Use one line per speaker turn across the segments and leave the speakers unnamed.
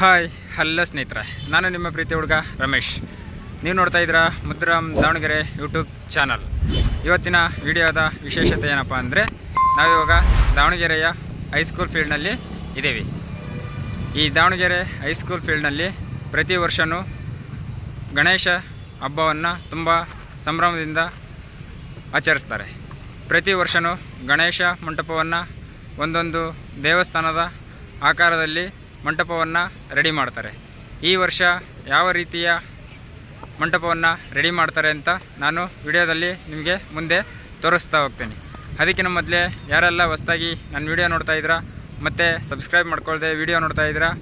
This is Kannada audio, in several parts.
ಹಾಯ್ ಹಲೋ ಸ್ನೇಹಿತರೆ, ನಾನು ನಿಮ್ಮ ಪ್ರೀತಿ ಹುಡುಗ ರಮೇಶ್. ನೀವು ನೋಡ್ತಾ ಇದ್ದೀರಾ ಮುದ್ರಾಮ್ ದಾವಣಗೆರೆ ಯೂಟ್ಯೂಬ್ ಚಾನಲ್. ಇವತ್ತಿನ ವಿಡಿಯೋದ ವಿಶೇಷತೆ ಏನಪ್ಪ ಅಂದರೆ, ನಾವಿವಾಗ ದಾವಣಗೆರೆಯ ಹೈಸ್ಕೂಲ್ ಫೀಲ್ಡ್ನಲ್ಲಿ ಇದ್ದೀವಿ. ಈ ದಾವಣಗೆರೆ ಹೈಸ್ಕೂಲ್ ಫೀಲ್ಡ್ನಲ್ಲಿ ಪ್ರತಿ ವರ್ಷವೂ ಗಣೇಶ ಹಬ್ಬವನ್ನು ತುಂಬ ಸಂಭ್ರಮದಿಂದ ಆಚರಿಸ್ತಾರೆ. ಪ್ರತಿ ವರ್ಷವೂ ಗಣೇಶ ಮಂಟಪವನ್ನು ಒಂದೊಂದು ದೇವಸ್ಥಾನದ ಆಕಾರದಲ್ಲಿ ಮಂಟಪವನ್ನು ರೆಡಿ ಮಾಡ್ತಾರೆ. ಈ ವರ್ಷ ಯಾವ ರೀತಿಯ ಮಂಟಪವನ್ನು ರೆಡಿ ಮಾಡ್ತಾರೆ ಅಂತ ನಾನು ವಿಡಿಯೋದಲ್ಲಿ ನಿಮಗೆ ಮುಂದೆ ತೋರಿಸ್ತಾ ಹೋಗ್ತೀನಿ. ಅದಕ್ಕಿಂತ ಮೊದಲೇ ಯಾರೆಲ್ಲ ಹೊಸದಾಗಿ ನನ್ನ ವಿಡಿಯೋ ನೋಡ್ತಾ ಇದ್ದೀರಾ ಮತ್ತು ಸಬ್ಸ್ಕ್ರೈಬ್ ಮಾಡ್ಕೊಳ್ದೆ ವಿಡಿಯೋ ನೋಡ್ತಾ ಇದ್ದೀರಾ,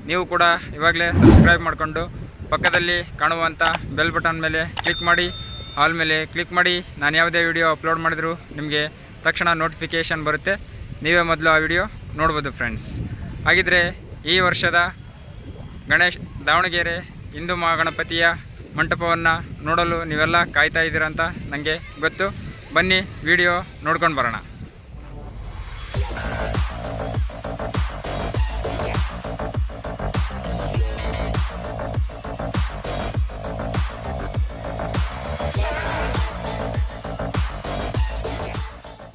ನೀವು ಕೂಡ ಇವಾಗಲೇ ಸಬ್ಸ್ಕ್ರೈಬ್ ಮಾಡಿಕೊಂಡು ಪಕ್ಕದಲ್ಲಿ ಕಾಣುವಂಥ ಬೆಲ್ ಬಟನ್ ಮೇಲೆ ಕ್ಲಿಕ್ ಮಾಡಿ, ಆಲ್ ಮೇಲೆ ಕ್ಲಿಕ್ ಮಾಡಿ. ನಾನು ಯಾವುದೇ ವಿಡಿಯೋ ಅಪ್ಲೋಡ್ ಮಾಡಿದರೂ ನಿಮಗೆ ತಕ್ಷಣ ನೋಟಿಫಿಕೇಷನ್ ಬರುತ್ತೆ. ನೀವೇ ಮೊದಲು ಆ ವಿಡಿಯೋ ನೋಡ್ಬೋದು ಫ್ರೆಂಡ್ಸ್. ಹಾಗಿದ್ರೆ ಈ ವರ್ಷದ ದಾವಣಗೆರೆ ಹಿಂದೂ ಮಹಾಗಣಪತಿಯ ಮಂಟಪವನ್ನು ನೋಡಲು ನೀವೆಲ್ಲ ಕಾಯ್ತಾ ಇದ್ದೀರಂತ ನನಗೆ ಗೊತ್ತು. ಬನ್ನಿ ವಿಡಿಯೋ ನೋಡ್ಕೊಂಡು ಬರೋಣ.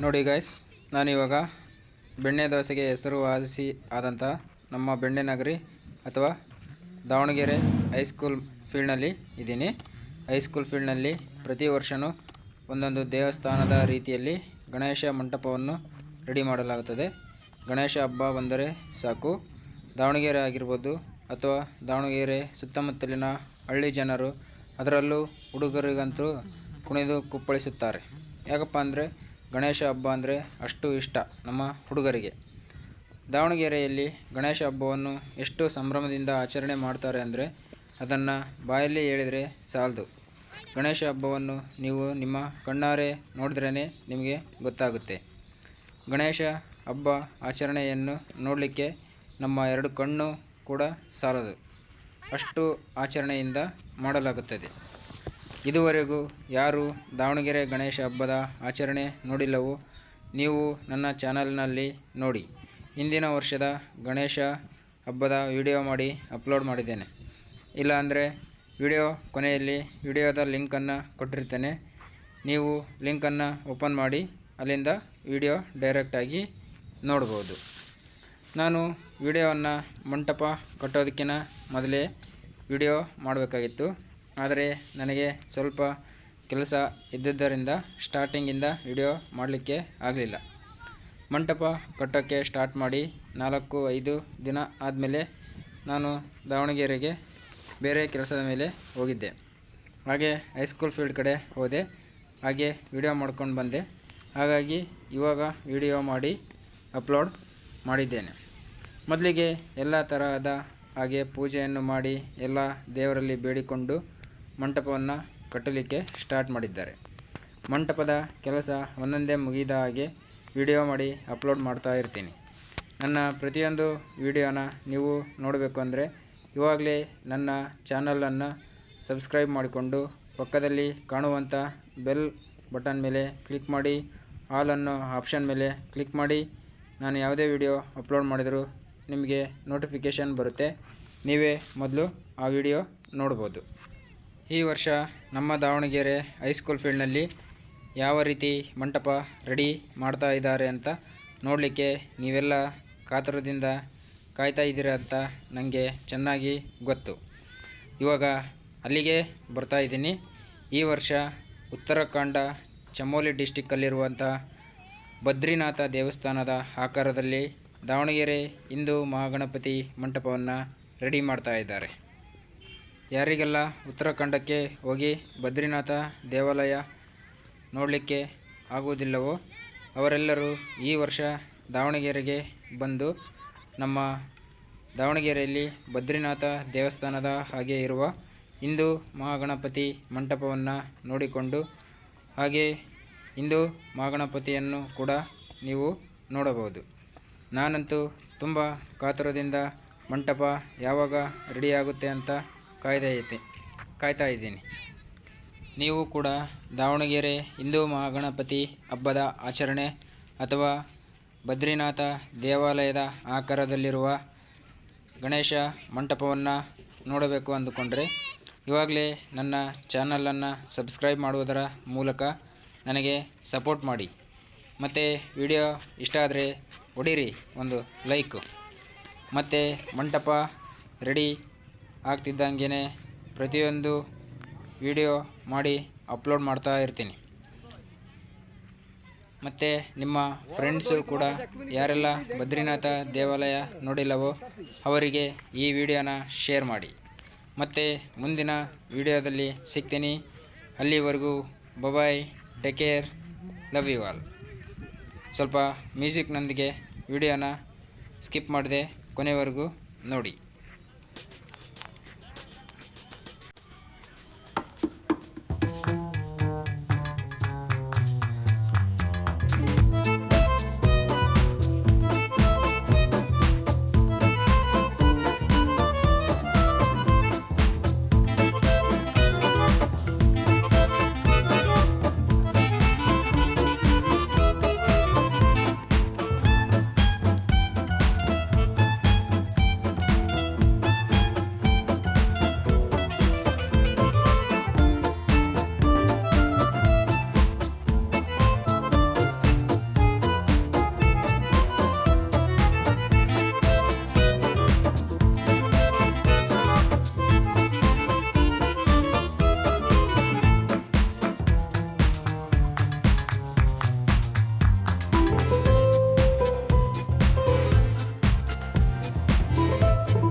ನೋಡಿ ಗೈಸ್, ನಾನಿವಾಗ ಬೆಣ್ಣೆ ದೋಸೆಗೆ ಹೆಸರುವಾಸಿ ಆದಂಥ ನಮ್ಮ ಬೆಣ್ಣೆ ನಗರಿ ಅಥವಾ ದಾವಣಗೆರೆ ಹೈಸ್ಕೂಲ್ ಫೀಲ್ಡ್ನಲ್ಲಿ ಇದ್ದೀನಿ. ಹೈಸ್ಕೂಲ್ ಫೀಲ್ಡ್ನಲ್ಲಿ ಪ್ರತಿ ವರ್ಷವೂ ಒಂದೊಂದು ದೇವಸ್ಥಾನದ ರೀತಿಯಲ್ಲಿ ಗಣೇಶ ಮಂಟಪವನ್ನು ರೆಡಿ ಮಾಡಲಾಗುತ್ತದೆ. ಗಣೇಶ ಹಬ್ಬ ಬಂದರೆ ಸಾಕು, ದಾವಣಗೆರೆ ಆಗಿರ್ಬೋದು ಅಥವಾ ದಾವಣಗೆರೆ ಸುತ್ತಮುತ್ತಲಿನ ಹಳ್ಳಿ ಜನರು, ಅದರಲ್ಲೂ ಹುಡುಗರಿಗಂತೂ ಕುಣಿದು ಕುಪ್ಪಳಿಸುತ್ತಾರೆ. ಯಾಕಪ್ಪ ಅಂದರೆ ಗಣೇಶ ಹಬ್ಬ ಅಂದರೆ ಅಷ್ಟು ಇಷ್ಟ ನಮ್ಮ ಹುಡುಗರಿಗೆ. ದಾವಣಗೆರೆಯಲ್ಲಿ ಗಣೇಶ ಹಬ್ಬವನ್ನು ಎಷ್ಟು ಸಂಭ್ರಮದಿಂದ ಆಚರಣೆ ಮಾಡ್ತಾರೆ ಅಂದರೆ ಅದನ್ನು ಬಾಯಲ್ಲಿ ಹೇಳಿದರೆ ಸಾಲದು. ಗಣೇಶ ಹಬ್ಬವನ್ನು ನೀವು ನಿಮ್ಮ ಕಣ್ಣಾರೆ ನೋಡಿದ್ರೇ ನಿಮಗೆ ಗೊತ್ತಾಗುತ್ತೆ. ಗಣೇಶ ಹಬ್ಬ ಆಚರಣೆಯನ್ನು ನೋಡಲಿಕ್ಕೆ ನಮ್ಮ ಎರಡು ಕಣ್ಣು ಕೂಡ ಸಾಲದು, ಅಷ್ಟು ಆಚರಣೆಯಿಂದ ಮಾಡಲಾಗುತ್ತದೆ. ಇದುವರೆಗೂ ಯಾರು ದಾವಣಗೆರೆ ಗಣೇಶ ಹಬ್ಬದ ಆಚರಣೆ ನೋಡಿಲ್ಲವೋ ನೀವು ನನ್ನ ಚಾನಲ್ನಲ್ಲಿ ನೋಡಿ. ಹಿಂದಿನ ವರ್ಷದ ಗಣೇಶ ಹಬ್ಬದ ವಿಡಿಯೋ ಮಾಡಿ ಅಪ್ಲೋಡ್ ಮಾಡಿದ್ದೇನೆ. ಇಲ್ಲ ಅಂದರೆ ವಿಡಿಯೋ ಕೊನೆಯಲ್ಲಿ ವಿಡಿಯೋದ ಲಿಂಕನ್ನು ಕೊಟ್ಟಿರ್ತೇನೆ. ನೀವು ಲಿಂಕನ್ನು ಓಪನ್ ಮಾಡಿ ಅಲ್ಲಿಂದ ವಿಡಿಯೋ ಡೈರೆಕ್ಟಾಗಿ ನೋಡ್ಬೋದು. ನಾನು ವಿಡಿಯೋವನ್ನು ಮಂಟಪ ಕಟ್ಟೋದಕ್ಕಿಂತ ಮೊದಲೇ ವಿಡಿಯೋ ಮಾಡಬೇಕಾಗಿತ್ತು, ಆದರೆ ನನಗೆ ಸ್ವಲ್ಪ ಕೆಲಸ ಇದ್ದಿದ್ದರಿಂದ ಸ್ಟಾರ್ಟಿಂಗಿಂದ ವಿಡಿಯೋ ಮಾಡಲಿಕ್ಕೆ ಆಗಲಿಲ್ಲ. ಮಂಟಪ ಕಟ್ಟೋಕ್ಕೆ ಸ್ಟಾರ್ಟ್ ಮಾಡಿ 4-5 ದಿನ ಆದಮೇಲೆ ನಾನು ದಾವಣಗೆರೆಗೆ ಬೇರೆ ಕೆಲಸದ ಮೇಲೆ ಹೋಗಿದ್ದೆ. ಹಾಗೆ ಹೈಸ್ಕೂಲ್ ಫೀಲ್ಡ್ ಕಡೆ ಹೋದೆ, ಹಾಗೆ ವಿಡಿಯೋ ಮಾಡ್ಕೊಂಡು ಬಂದೆ. ಹಾಗಾಗಿ ಇವಾಗ ವಿಡಿಯೋ ಮಾಡಿ ಅಪ್ಲೋಡ್ ಮಾಡಿದ್ದೇನೆ. ಮೊದಲಿಗೆ ಎಲ್ಲ ತರಹದ ಹಾಗೆ ಪೂಜೆಯನ್ನು ಮಾಡಿ ಎಲ್ಲ ದೇವರಲ್ಲಿ ಬೇಡಿಕೊಂಡು ಮಂಟಪವನ್ನು ಕಟ್ಟಲಿಕ್ಕೆ ಸ್ಟಾರ್ಟ್ ಮಾಡಿದ್ದಾರೆ. ಮಂಟಪದ ಕೆಲಸ ಒಂದೊಂದೇ ಮುಗಿದ ಹಾಗೆ ವಿಡಿಯೋ ಮಾಡಿ ಅಪ್ಲೋಡ್ ಮಾಡ್ತಾ ಇರ್ತೀನಿ. ನನ್ನ ಪ್ರತಿಯೊಂದು ವಿಡಿಯೋನ ನೀವು ನೋಡಬೇಕು ಅಂದರೆ ಇವಾಗಲೇ ನನ್ನ ಚಾನಲನ್ನು ಸಬ್ಸ್ಕ್ರೈಬ್ ಮಾಡಿಕೊಂಡು ಪಕ್ಕದಲ್ಲಿ ಕಾಣುವಂಥ ಬೆಲ್ ಬಟನ್ ಮೇಲೆ ಕ್ಲಿಕ್ ಮಾಡಿ, ಆಲ್ ಅನ್ನೋ ಆಪ್ಷನ್ ಮೇಲೆ ಕ್ಲಿಕ್ ಮಾಡಿ. ನಾನು ಯಾವುದೇ ವಿಡಿಯೋ ಅಪ್ಲೋಡ್ ಮಾಡಿದರೂ ನಿಮಗೆ ನೋಟಿಫಿಕೇಷನ್ ಬರುತ್ತೆ. ನೀವೇ ಮೊದಲು ಆ ವಿಡಿಯೋ ನೋಡ್ಬೋದು. ಈ ವರ್ಷ ನಮ್ಮ ದಾವಣಗೆರೆ ಹೈಸ್ಕೂಲ್ ಫೀಲ್ಡ್ನಲ್ಲಿ ಯಾವ ರೀತಿ ಮಂಟಪ ರೆಡಿ ಮಾಡ್ತಾ ಇದ್ದಾರೆ ಅಂತ ನೋಡಲಿಕ್ಕೆ ನೀವೆಲ್ಲ ಕಾತುರದಿಂದ ಕಾಯ್ತಾ ಇದ್ದೀರ ಅಂತ ನನಗೆ ಚೆನ್ನಾಗಿ ಗೊತ್ತು. ಇವಾಗ ಅಲ್ಲಿಗೆ ಬರ್ತಾ ಇದ್ದೀನಿ. ಈ ವರ್ಷ ಉತ್ತರಾಖಂಡ ಚಮೋಲಿ ಡಿಸ್ಟಿಕ್ಕಲ್ಲಿರುವಂಥ ಬದ್ರಿನಾಥ ದೇವಸ್ಥಾನದ ಆಕಾರದಲ್ಲಿ ದಾವಣಗೆರೆ ಹಿಂದೂ ಮಹಾಗಣಪತಿ ಮಂಟಪವನ್ನು ರೆಡಿ ಮಾಡ್ತಾ ಇದ್ದಾರೆ. ಯಾರಿಗೆಲ್ಲ ಉತ್ತರಾಖಂಡಕ್ಕೆ ಹೋಗಿ ಬದ್ರಿನಾಥ ದೇವಾಲಯ ನೋಡಲಿಕ್ಕೆ ಆಗುವುದಿಲ್ಲವೋ ಅವರೆಲ್ಲರೂ ಈ ವರ್ಷ ದಾವಣಗೆರೆಗೆ ಬಂದು ನಮ್ಮ ದಾವಣಗೆರೆಯಲ್ಲಿ ಬದ್ರಿನಾಥ ದೇವಸ್ಥಾನದ ಹಾಗೆ ಇರುವ ಹಿಂದೂ ಮಹಾಗಣಪತಿ ಮಂಟಪವನ್ನು ನೋಡಿಕೊಂಡು ಹಾಗೆ ಹಿಂದೂ ಮಹಾಗಣಪತಿಯನ್ನು ಕೂಡ ನೀವು ನೋಡಬಹುದು. ನಾನಂತೂ ತುಂಬ ಕಾತುರದಿಂದ ಮಂಟಪ ಯಾವಾಗ ರೆಡಿಯಾಗುತ್ತೆ ಅಂತ ಕಾಯ್ತಾ ಇದ್ದೀನಿ. ನೀವು ಕೂಡ ದಾವಣಗೆರೆ ಹಿಂದೂ ಮಹಾಗಣಪತಿ ಹಬ್ಬದ ಆಚರಣೆ ಅಥವಾ ಬದ್ರಿನಾಥ ದೇವಾಲಯದ ಆಕಾರದಲ್ಲಿರುವ ಗಣೇಶ ಮಂಟಪವನ್ನು ನೋಡಬೇಕು ಅಂದುಕೊಂಡರೆ ಇವಾಗಲೇ ನನ್ನ ಚಾನಲನ್ನು ಸಬ್ಸ್ಕ್ರೈಬ್ ಮಾಡುವುದರ ಮೂಲಕ ನನಗೆ ಸಪೋರ್ಟ್ ಮಾಡಿ. ಮತ್ತು ವಿಡಿಯೋ ಇಷ್ಟ ಆದರೆ ಹೊಡೀರಿ ಒಂದು ಲೈಕು. ಮತ್ತು ಮಂಟಪ ರೆಡಿ ಆಗ್ತಿದ್ದಂಗೆ ಪ್ರತಿಯೊಂದು ವಿಡಿಯೋ ಮಾಡಿ ಅಪ್ಲೋಡ್ ಮಾಡ್ತಾ ಇರ್ತೀನಿ. ಮತ್ತು ನಿಮ್ಮ ಫ್ರೆಂಡ್ಸು ಕೂಡ ಯಾರೆಲ್ಲ ಬದ್ರಿನಾಥ ದೇವಾಲಯ ನೋಡಿಲ್ಲವೋ ಅವರಿಗೆ ಈ ವಿಡಿಯೋನ ಶೇರ್ ಮಾಡಿ. ಮತ್ತು ಮುಂದಿನ ವಿಡಿಯೋದಲ್ಲಿ ಸಿಗ್ತೀನಿ. ಅಲ್ಲಿವರೆಗೂ bye, take care, love you all. ಸ್ವಲ್ಪ ಮ್ಯೂಸಿಕ್ನೊಂದಿಗೆ ವಿಡಿಯೋನ ಸ್ಕಿಪ್ ಮಾಡದೆ ಕೊನೆವರೆಗೂ ನೋಡಿ.